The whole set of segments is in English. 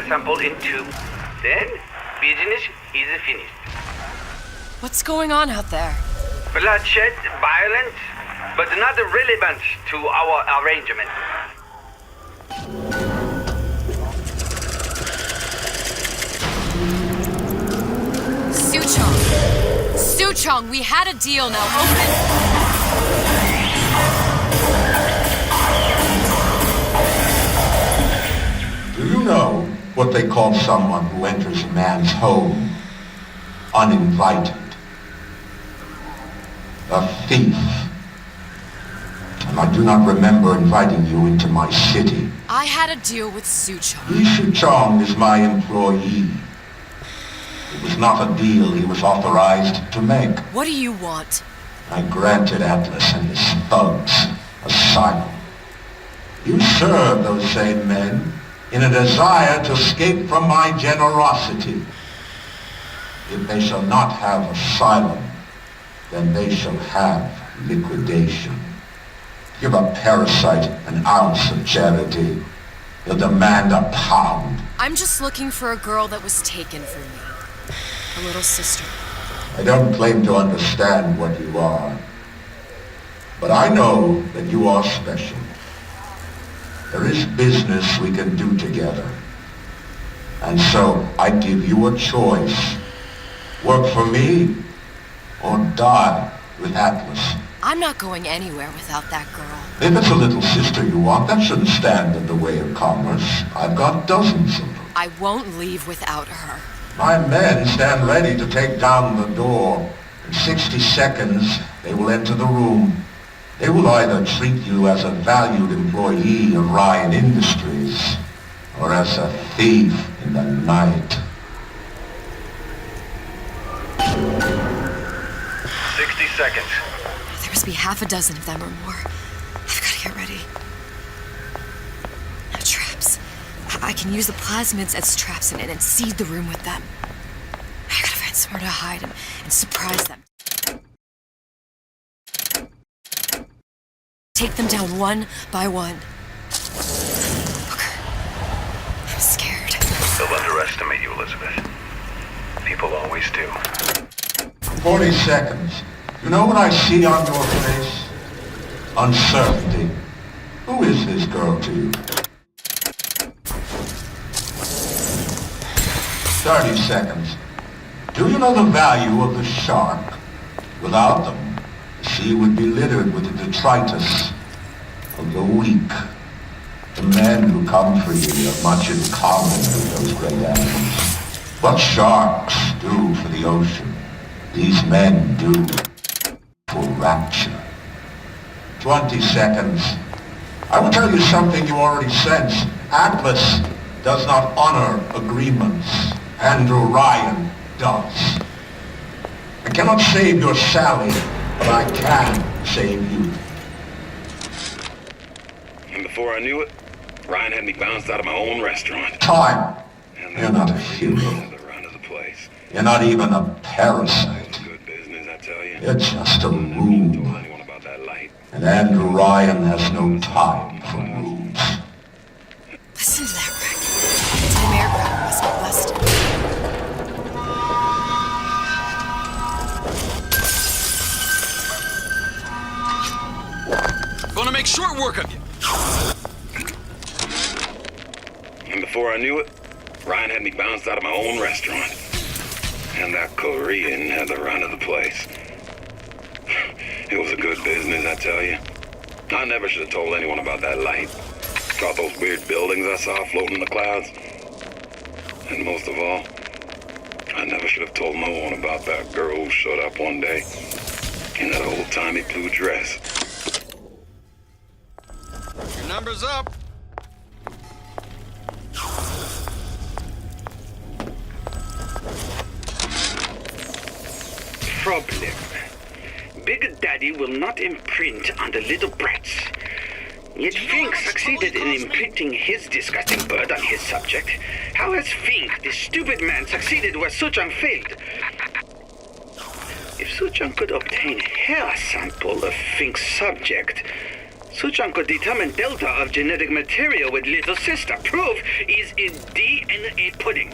sample in 2. Then, business is finished. What's going on out there? Bloodshed, violence, but not relevant to our arrangement. Suchong, we had a deal, now open... Do you know what they call someone who enters a man's home uninvited? A thief. And I do not remember inviting you into my city. I had a deal with Suchong. Suchong is my employee. It was not a deal he was authorized to make. What do you want? I granted Atlas and his thugs asylum. You serve those same men in a desire to escape from my generosity. If they shall not have asylum, then they shall have liquidation. Give a parasite an ounce of charity. He'll demand a pound. I'm just looking for a girl that was taken from me. A little sister. I don't claim to understand what you are, but I know that you are special. There is business we can do together. And so I give you a choice. Work for me or die with Atlas. I'm not going anywhere without that girl. If it's a little sister you want, that shouldn't stand in the way of commerce. I've got dozens of them. I won't leave without her. My men stand ready to take down the door. In 60 seconds, they will enter the room. They will either treat you as a valued employee of Ryan Industries, or as a thief in the night. 60 seconds. There must be half a dozen of them or more. I've got to get ready. Now, traps. I can use the plasmids as traps and seed the room with them. I gotta find somewhere to hide and surprise them. Take them down one by one. Look, I'm scared. They'll underestimate you, Elizabeth. People always do. 40 seconds. You know what I see on your face? Uncertainty. Who is this girl to you? 30 seconds. Do you know the value of the shark? Without them, the sea would be littered with the detritus of the weak. The men who come for you have much in common with those great animals. What sharks do for the ocean, these men do for rapture. 20 seconds. I will tell you something you already sense. Atlas does not honor agreements. Andrew Ryan does. I cannot save your Sally, but I can save you. And before I knew it, Ryan had me bounced out of my own restaurant. Time. And You're not a hero. The run of the place. You're not even a parasite. Good business, I tell you. You're just a I never told rube. anyone about that light. And Andrew Ryan has no time for rubes. Listen to that racket. The time aircraft must get busted. Gonna make short work of you. And before I knew it, Ryan had me bounced out of my own restaurant. And that Korean had the run of the place. It was a good business, I tell you. I never should have told anyone about that light. About those weird buildings I saw floating in the clouds. And most of all, I never should have told no one about that girl who showed up one day in that old-timey blue dress. Your number's up. Problem. Big Daddy will not imprint on the little brats. Yet Fink succeeded in imprinting his disgusting bird on his subject. How has Fink, this stupid man, succeeded where Suchong failed? If Suchong could obtain a hair sample of Fink's subject, Suchan could determine delta of genetic material with little sister. Proof is in DNA pudding.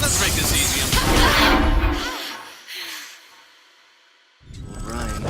Let's make this easy. Ryan.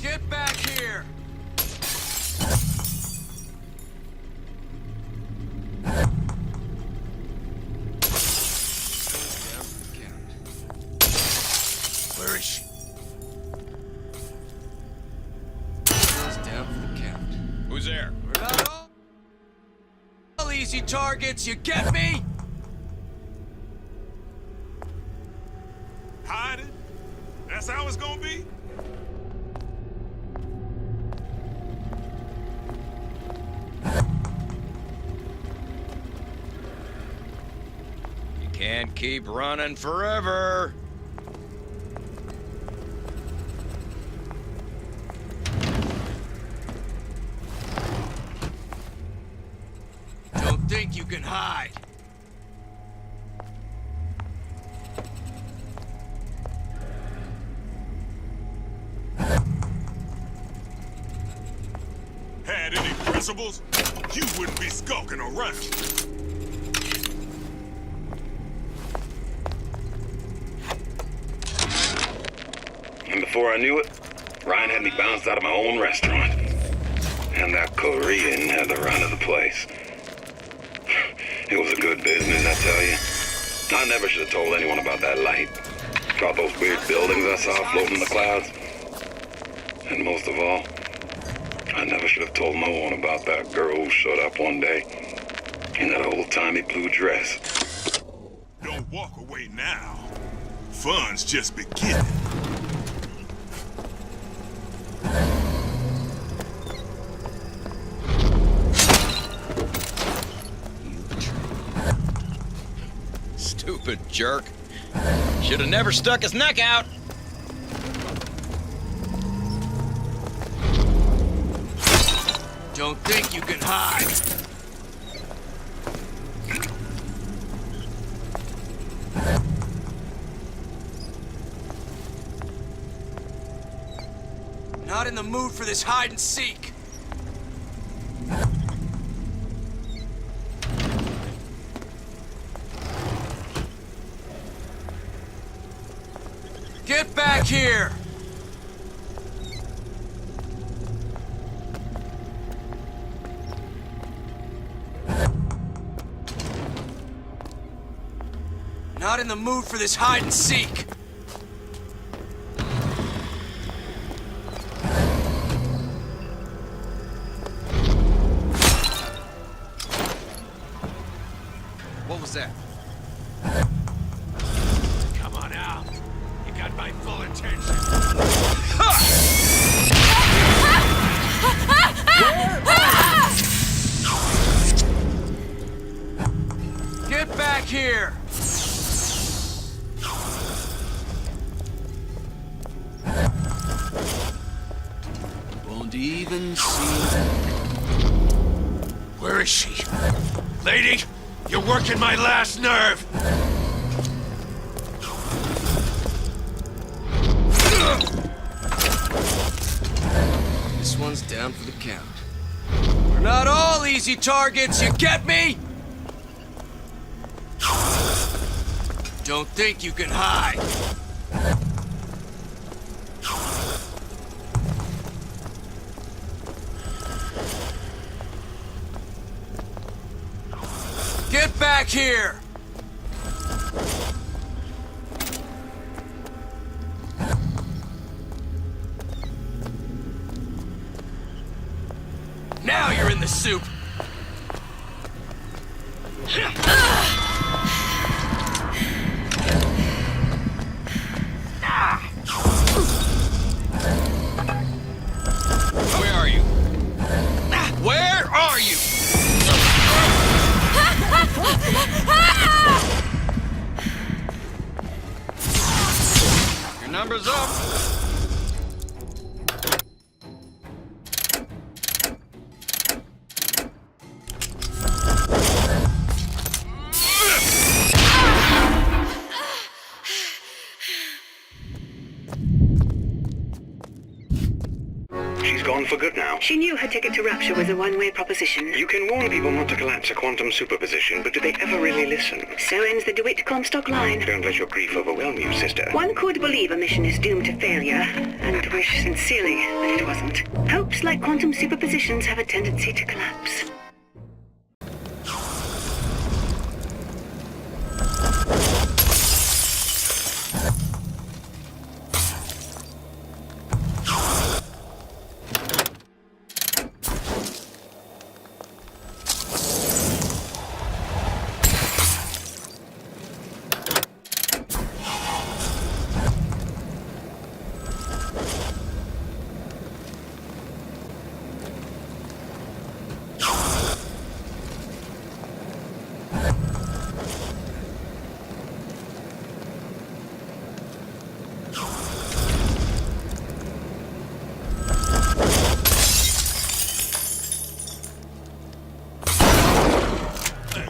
Get back here! Where is she? Goes down for the count. Who's there? We're not all easy targets, you get me? Hiding? That's how it's gonna be? You can't keep running forever. Don't think you can hide. Had any principles, you wouldn't be skulking around. And before I knew it, Ryan had me bounced out of my own restaurant. And that Korean had the run of the place. It was a good business, I tell you. I never should have told anyone about that light. About those weird buildings I saw floating in the clouds. And most of all, I never should have told no one about that girl who showed up one day in that old-timey blue dress. Don't walk away now. Fun's just beginning. Stupid jerk. Should have never stuck his neck out. Don't think you can hide. Not in the mood for this hide and seek. Get back here! Not in the mood for this hide and seek. What was that? Come on out. You got my full attention. even see. Where is she? Lady, you're working my last nerve! This one's down for the count. We're not all easy targets, you get me? Don't think you can hide. Get back here! Now you're in the soup! Where are you? Where are you? Your number's up. She's gone for good now. She knew her ticket to Rapture was a one-way proposition. You can warn people not to collapse a quantum superposition, but do they ever really listen? So ends the DeWitt Comstock line. Don't let your grief overwhelm you, sister. One could believe a mission is doomed to failure, and wish sincerely that it wasn't. Hopes like quantum superpositions have a tendency to collapse.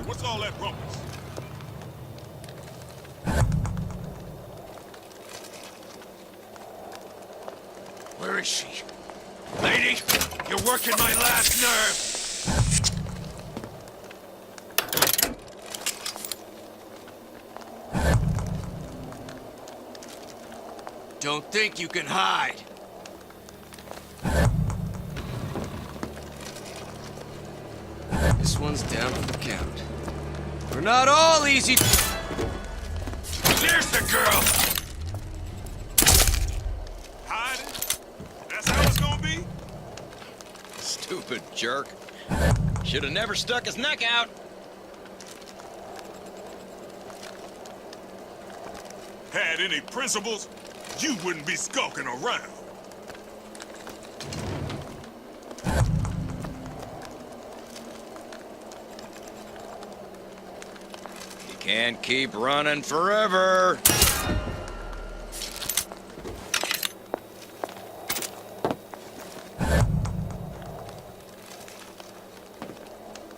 What's all that rumpus? Where is she? Lady, you're working my last nerve! Don't think you can hide. This one's down for the count. We're not all easy. There's the girl! Hiding? That's how it's gonna be? Stupid jerk. Should have never stuck his neck out. Had any principles, you wouldn't be skulking around. You can't keep running forever.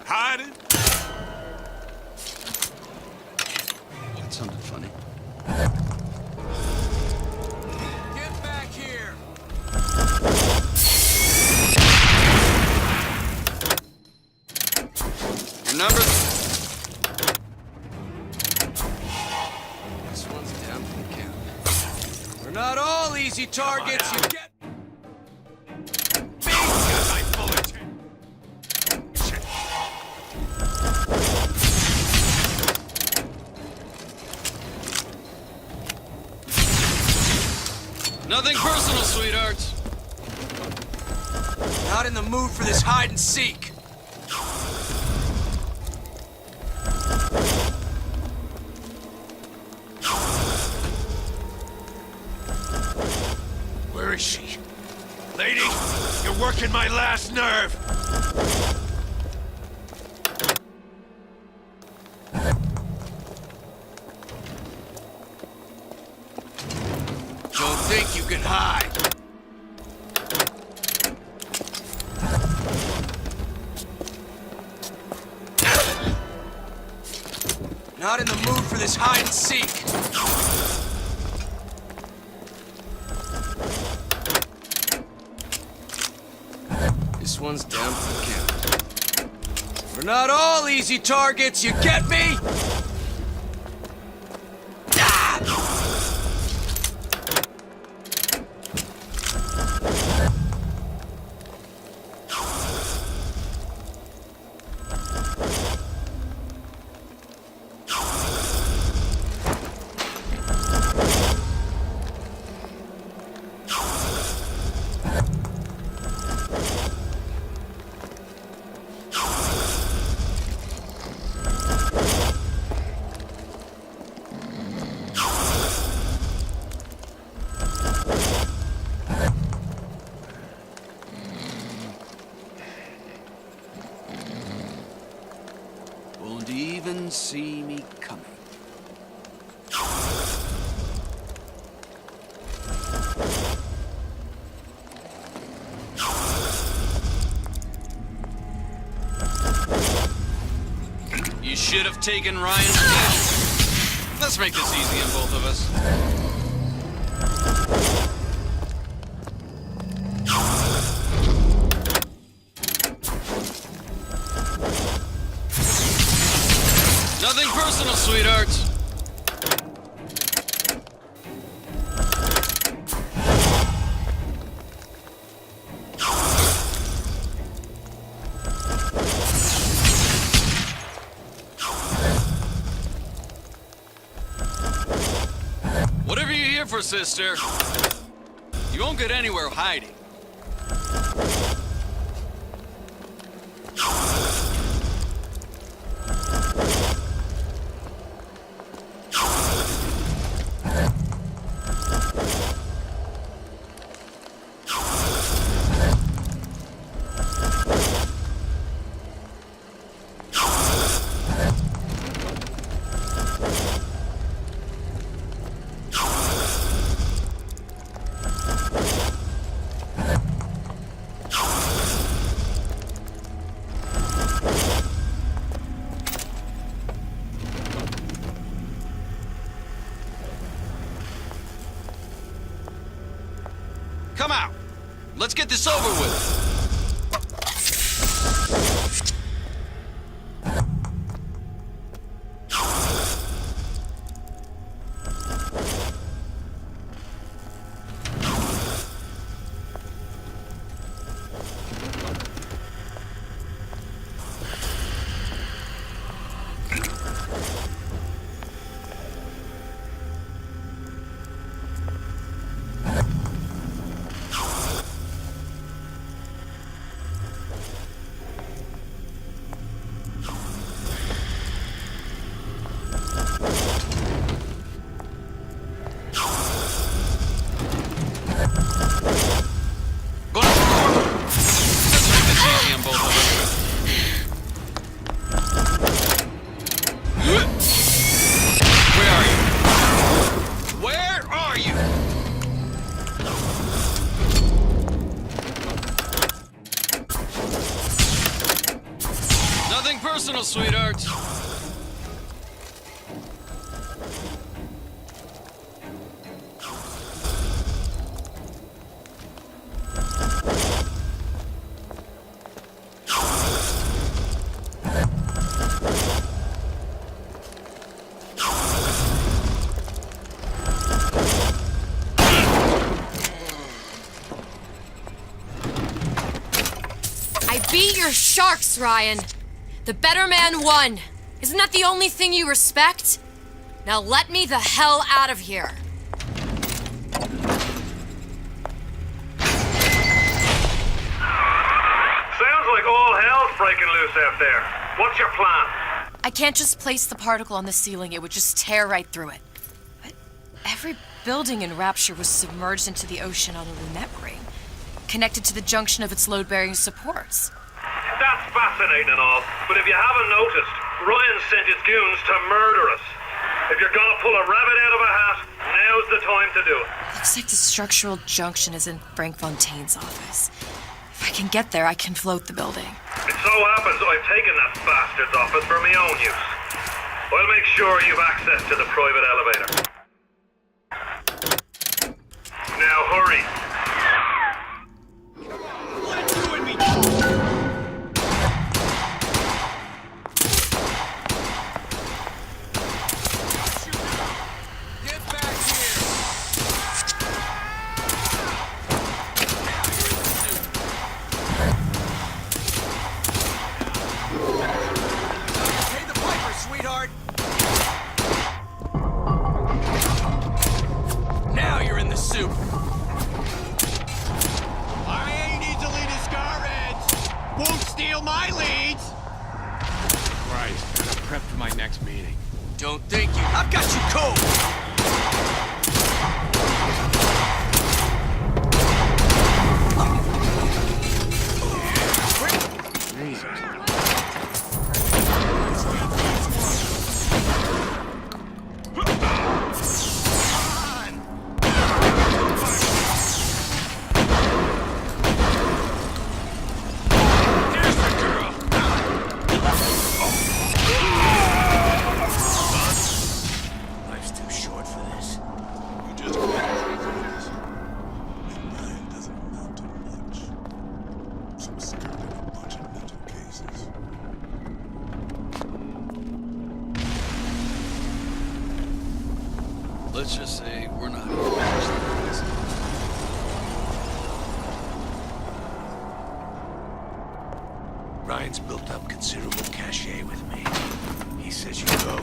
Hiding? That sounded funny. Get back here! Your number. This one's down for the count. We're not all easy targets. You get. Me! Got my bullet. Shit. Nothing personal, sweethearts. Not in the mood for this hide and seek. Where is she? Lady, you're working my last nerve. Don't think you can hide. Not in the mood for this hide and seek. This one's down for the count. We're not all easy targets, you get me? Won't even see me coming. You should have taken Ryan's deal. Let's make this easy on both of us. Nothing personal, sweethearts. Whatever you're here for, sister, you won't get anywhere hiding. Come out. Let's get this over with. Nothing personal, sweetheart. I beat your sharks, Ryan. The better man won. Isn't that the only thing you respect? Now let me the hell out of here. Sounds like all hell's breaking loose out there. What's your plan? I can't just place the particle on the ceiling. It would just tear right through it. But every building in Rapture was submerged into the ocean on a lunette ring, connected to the junction of its load-bearing supports. That's fascinating and all, but if you haven't noticed, Ryan sent his goons to murder us. If you're gonna pull a rabbit out of a hat, now's the time to do it. Looks like the structural junction is in Frank Fontaine's office. If I can get there, I can float the building. It so happens I've taken that bastard's office for my own use. I'll make sure you've access to the private elevator. Now hurry. Let you and me. Get back here. Pay the piper, sweetheart. Now you're in the soup. I ain't easily discouraged. Won't steal my leads. Christ, gotta prep for my next meeting. Don't think you. I've got you cold. Jesus. There's the girl. Life's too short for this. You just can't control this. And Ryan doesn't amount to much. Some skirt and a bunch of mental cases. Let's just say we're not. Ryan's built up considerable cachet with me. He says you go.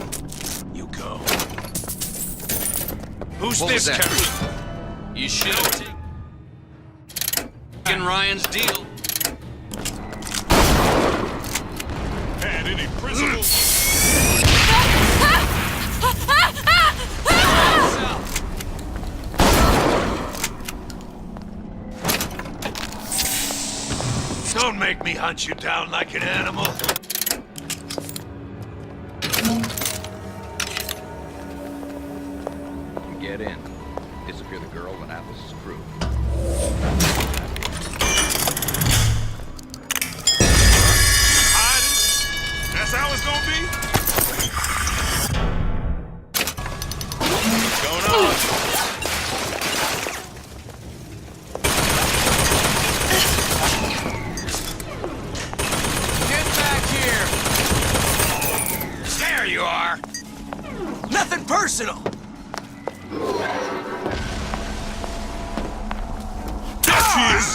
You go. Who's What this was that? character? You should have taken Ryan's deal. Had any principles? Don't make me hunt you down like an animal. You get in. Disappear the girl when Atlas is crew. Hiding? That's how it's gonna be? What's going on? Get back here! There you are! Nothing personal! There she is!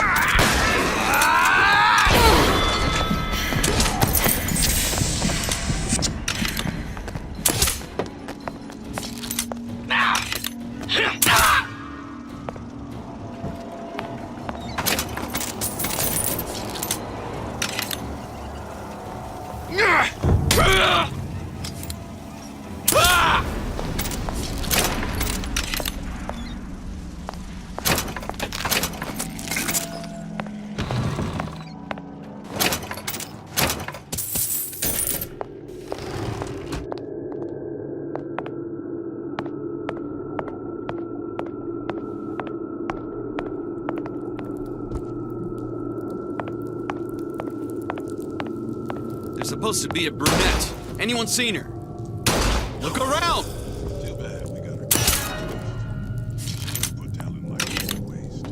There's supposed to be a brunette. Anyone seen her? Look around! Too bad we got her. Put talent like this to waste.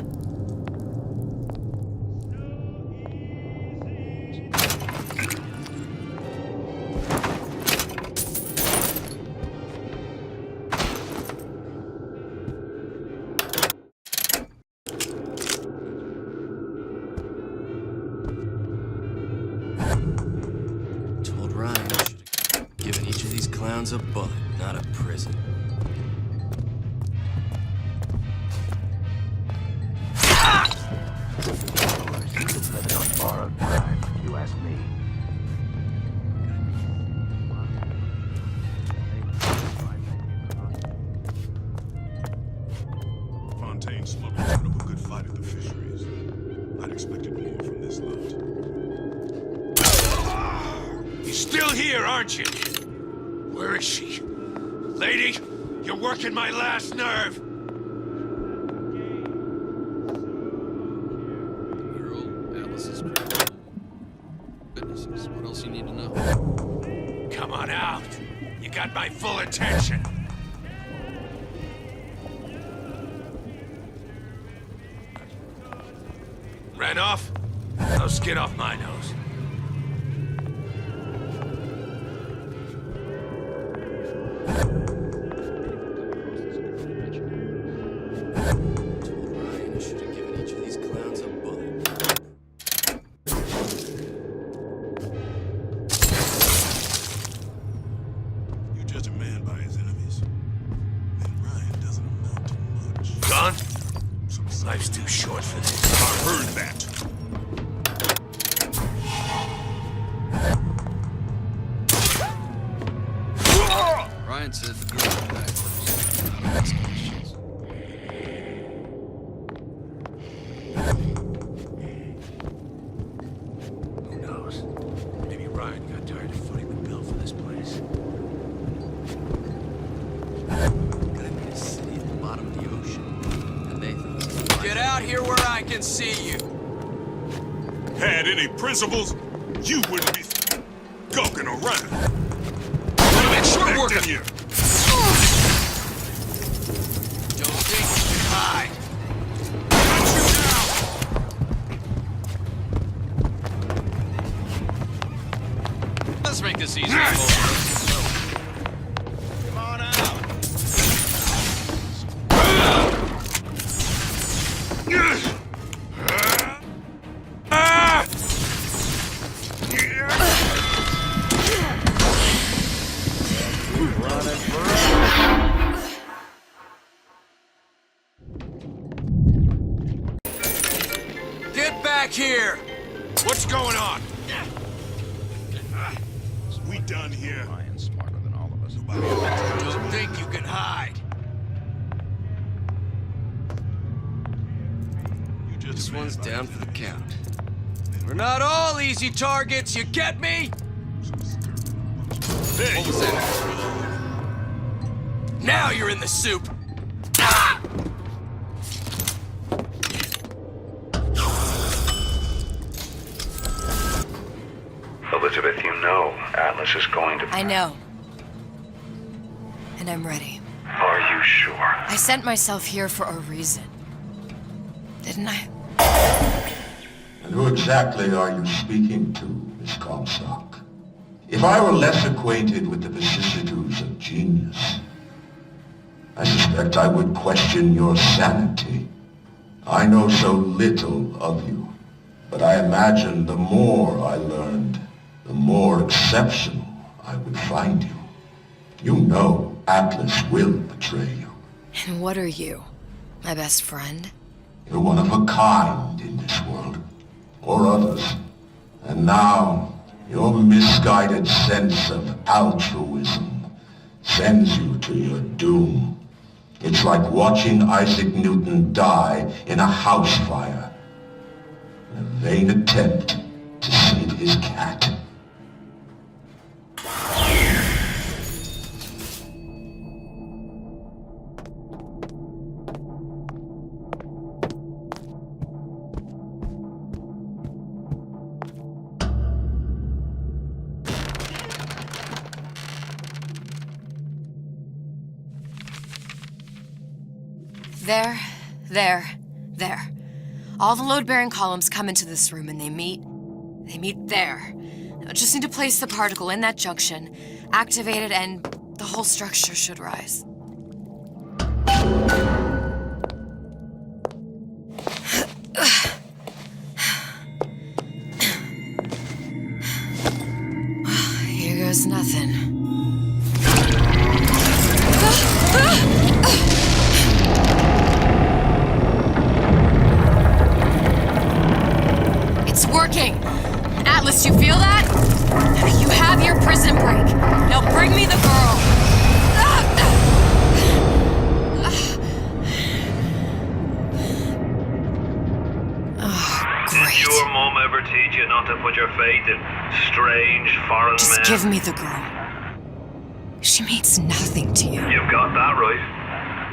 Told Ryan I should have given each of these clowns a bullet, not a prison. Living on borrowed time, if you ask me. Fontaine smuggled put up a good fight at the fisheries. I'd expected more from this lot. You're still here, aren't you? Where is she? Lady, you're working my last nerve. Girl, Atlas is crew. Witnesses. What else you need to know? Come on out. You got my full attention. Ran off? Now skin off my nose. Ryan, I should have given each of these clowns a bullet. You judge a man by his enemies. And Ryan doesn't amount to much. Gone? Life's too short for this. I heard that. Ryan said the girl would die first. Ask questions. Who knows? Maybe Ryan got tired of footing the bill for this place. Guy made a city at the bottom of the ocean. And they thought... Get out here where I can see you. Had any principles, you wouldn't be gawking around. Make short work of Expecting you. Don't think you can hide. Let's make this easy for both. Come on out. Get back here! What's going on? We done here. Ryan's smarter than all of us. Don't think you can hide. You judge This a man one's by down his for the enemies. count. We're not all easy targets, you get me? There What you was are. that? Now you're in the soup. Ah! Elizabeth, you know Atlas is going to... I know. And I'm ready. Are you sure? I sent myself here for a reason. Didn't I? And who exactly are you speaking to, Miss Comstock? If I were less acquainted with the vicissitudes of genius, I suspect I would question your sanity. I know so little of you, but I imagine the more I learned, the more exceptional I would find you. You know Atlas will betray you. And what are you? My best friend? You're one of a kind in this world, or others. And now, your misguided sense of altruism sends you to your doom. It's like watching Isaac Newton die in a house fire, in a vain attempt to save his cat. There. All the load-bearing columns come into this room and they meet there. I just need to place the particle in that junction, activate it, and the whole structure should rise. Here goes nothing. It's working! Atlas, you feel that? You have your prison break. Now bring me the girl. Did Great. your mom ever teach you not to put your faith in strange foreign Just men? give me the girl. She means nothing to you. You've got that right.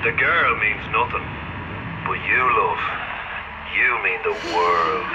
The girl means nothing. But you, love, you mean the world.